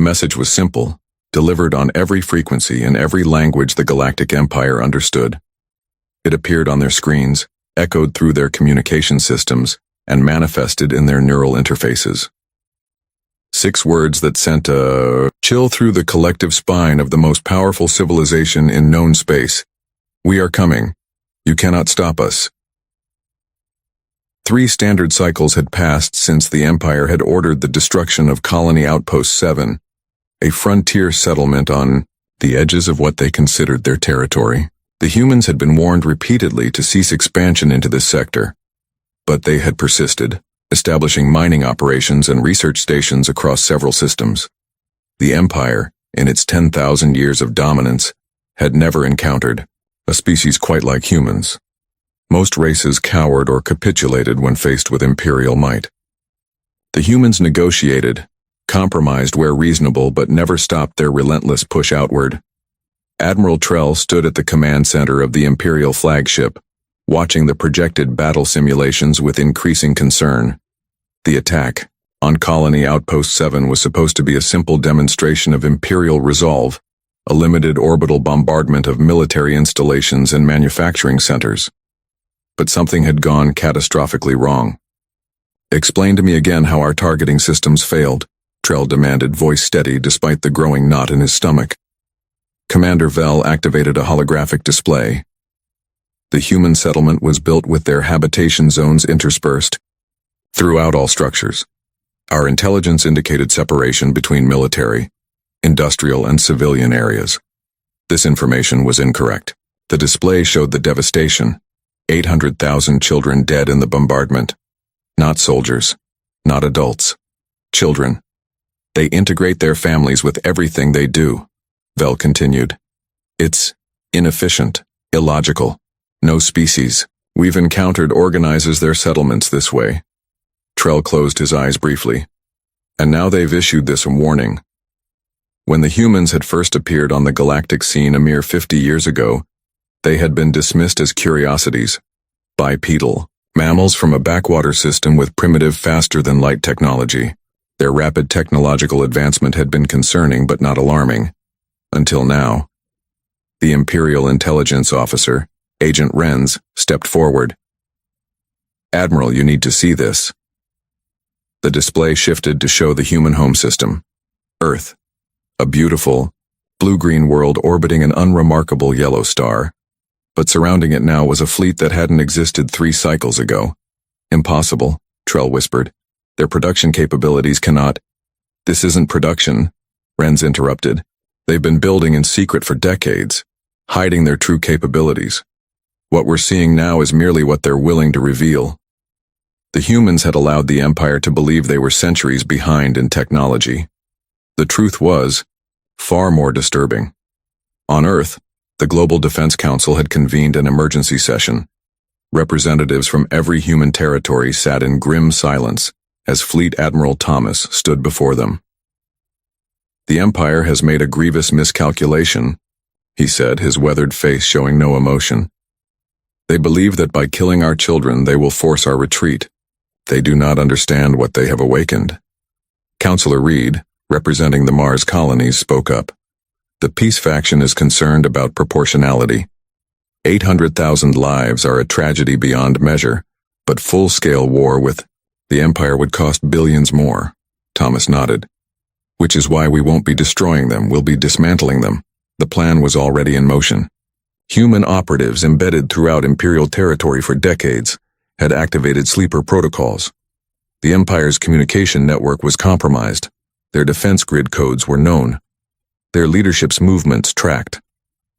message was simple, delivered on every frequency in every language the Galactic Empire understood. It appeared on their screens, echoed through their communication systems, and manifested in their neural interfaces. 6 words that sent a chill through the collective spine of the most powerful civilization in known space. We are coming. You cannot stop us. 3 standard cycles had passed since the Empire had ordered the destruction of Colony Outpost 7, a frontier settlement on the edges of what they considered their territory. The humans had been warned repeatedly to cease expansion into this sector, but they had persisted, establishing mining operations and research stations across several systems. The Empire, in its 10,000 years of dominance, had never encountered a species quite like humans. Most races cowered or capitulated when faced with imperial might. The humans negotiated, compromised where reasonable, but never stopped their relentless push outward. Admiral Trell stood at the command center of the Imperial flagship, watching the projected battle simulations with increasing concern. The attack on Colony Outpost 7 was supposed to be a simple demonstration of Imperial resolve, a limited orbital bombardment of military installations and manufacturing centers. But something had gone catastrophically wrong. "Explain to me again how our targeting systems failed," Trell demanded, voice steady despite the growing knot in his stomach. Commander Vell activated a holographic display. The human settlement was built with their habitation zones interspersed throughout all structures. Our intelligence indicated separation between military, industrial, and civilian areas. This information was incorrect. The display showed the devastation: 800,000 children dead in the bombardment. Not soldiers, not adults, children. They integrate their families with everything they do, Vell continued. It's inefficient, illogical. No species we've encountered organizes their settlements this way. Trell closed his eyes briefly. And now they've issued this warning. When the humans had first appeared on the galactic scene a mere 50 years ago, they had been dismissed as curiosities, bipedal, mammals from a backwater system with primitive faster-than-light technology. Their rapid technological advancement had been concerning but not alarming. Until now. The Imperial Intelligence Officer, Agent Renz, stepped forward. "Admiral, you need to see this." The display shifted to show the human home system. Earth. A beautiful, blue-green world orbiting an unremarkable yellow star. But surrounding it now was a fleet that hadn't existed 3 cycles ago. "Impossible," Trell whispered. "Their production capabilities cannot—" "This isn't production," Renz interrupted. "They've been building in secret for decades, hiding their true capabilities. What we're seeing now is merely what they're willing to reveal." The humans had allowed the Empire to believe they were centuries behind in technology. The truth was far more disturbing. On Earth, the Global Defense Council had convened an emergency session. Representatives from every human territory sat in grim silence as Fleet Admiral Thomas stood before them. "The Empire has made a grievous miscalculation," he said, his weathered face showing no emotion. "They believe that by killing our children they will force our retreat. They do not understand what they have awakened." Councillor Reed, representing the Mars colonies, spoke up. "The peace faction is concerned about proportionality. 800,000 lives are a tragedy beyond measure, but full-scale war with the Empire would cost billions more." Thomas nodded. "Which is why we won't be destroying them, we'll be dismantling them." The plan was already in motion. Human operatives embedded throughout Imperial territory for decades had activated sleeper protocols. The Empire's communication network was compromised. Their defense grid codes were known. Their leadership's movements tracked.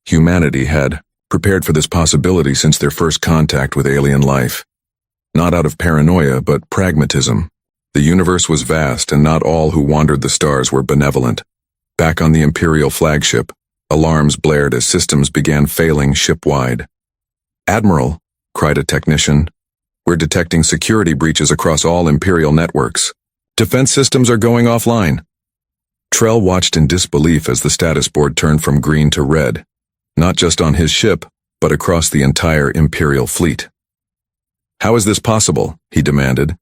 Humanity had prepared for this possibility since their first contact with alien life. Not out of paranoia, but pragmatism. The universe was vast, and not all who wandered the stars were benevolent. Back on the Imperial flagship, alarms blared as systems began failing ship-wide. "Admiral," cried a technician, "we're detecting security breaches across all Imperial networks. Defense systems are going offline." Trell watched in disbelief as the status board turned from green to red, not just on his ship, but across the entire Imperial fleet. "How is this possible?" he demanded.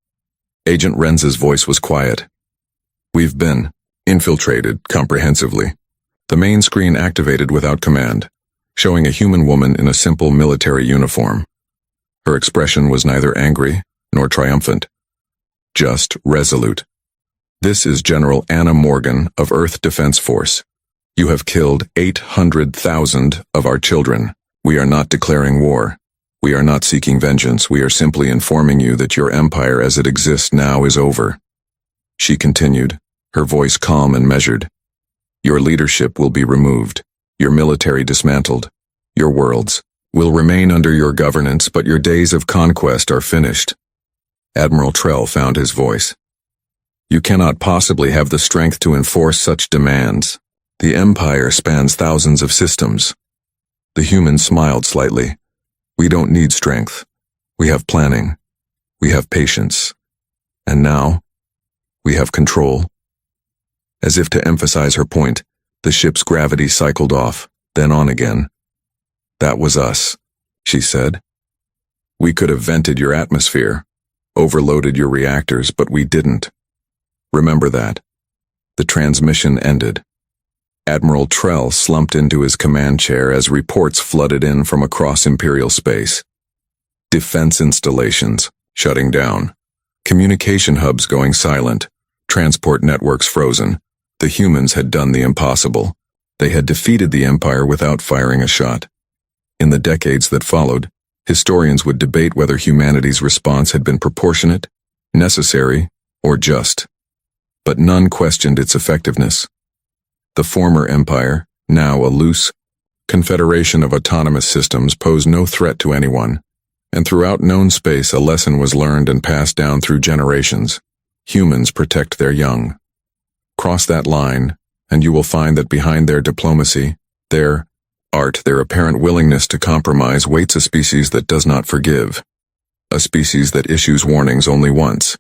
Agent Renz's voice was quiet. "We've been Infiltrated, comprehensively. The main screen activated without command, showing a human woman in a simple military uniform. Her expression was neither angry nor triumphant, just resolute. "This is General Anna Morgan of Earth Defense Force. You have killed 800,000 of our children. We are not declaring war. We are not seeking vengeance. We are simply informing you that your empire as it exists now is over." She continued, her voice calm and measured. "Your leadership will be removed, your military dismantled. Your worlds will remain under your governance, but your days of conquest are finished." Admiral Trell found his voice. "You cannot possibly have the strength to enforce such demands. The Empire spans thousands of systems." The humans smiled slightly. "We don't need strength. We have planning. We have patience. And now, we have control." As if to emphasize her point, the ship's gravity cycled off, then on again. "That was us," she said. "We could have vented your atmosphere, overloaded your reactors, but we didn't. Remember that." The transmission ended. Admiral Trell slumped into his command chair as reports flooded in from across Imperial space. Defense installations shutting down. Communication hubs going silent. Transport networks frozen. The humans had done the impossible. They had defeated the Empire without firing a shot. In the decades that followed, historians would debate whether humanity's response had been proportionate, necessary, or just. But none questioned its effectiveness. The former Empire, now a loose confederation of autonomous systems, posed no threat to anyone, and throughout known space a lesson was learned and passed down through generations. Humans protect their young. Cross that line, and you will find that behind their diplomacy, their art, their apparent willingness to compromise waits a species that does not forgive. A species that issues warnings only once,